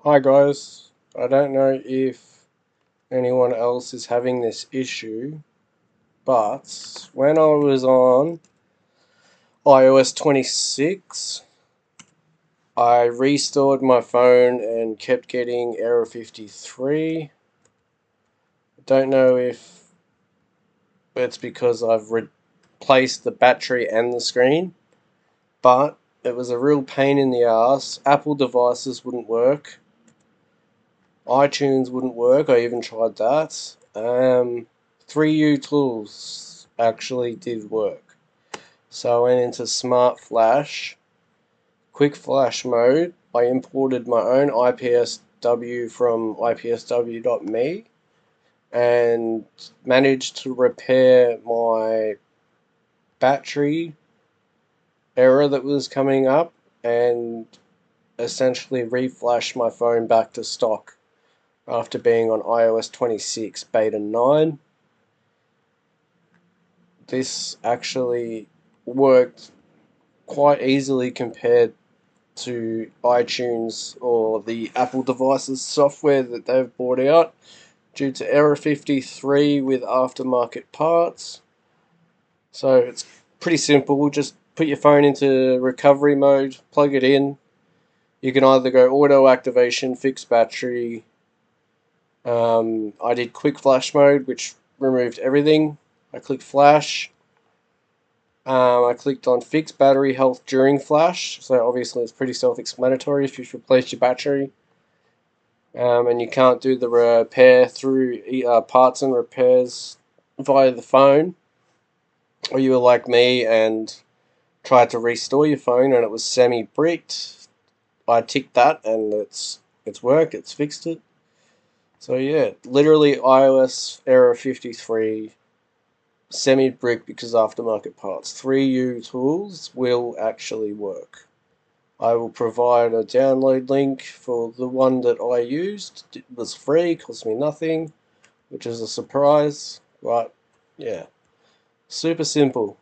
Hi guys, I don't know if anyone else is having this issue, but when I was on iOS 26, I restored my phone and kept getting error 53. I don't know if it's because I've replaced the battery and the screen, but it was a real pain in the ass. Apple devices wouldn't work. iTunes wouldn't work. I even tried that. 3U Tools actually did work. So I went into Smart Flash, Quick Flash mode. I imported my own IPSW from ipsw.me and managed to repair my battery error that was coming up and essentially reflash my phone back to stock after being on iOS 26 beta 9. This actually worked quite easily compared to iTunes or the Apple devices software that they've brought out due to error 53 with aftermarket parts. So it's pretty simple. Just put your phone into recovery mode, plug it in. You can either go auto activation, fix battery. I did quick flash mode, which removed everything. I clicked flash. I clicked on fix battery health during flash, so obviously it's pretty self-explanatory if you've replaced your battery. And you can't do the repair through parts and repairs via the phone, or you were like me and tried to restore your phone and it was semi-bricked. I ticked that and it's worked, it's fixed it. So yeah, literally iOS error 53, semi-brick because aftermarket parts. 3U Tools will actually work. I will provide a download link for the one that I used. It was free, cost me nothing, which is a surprise, but yeah, super simple.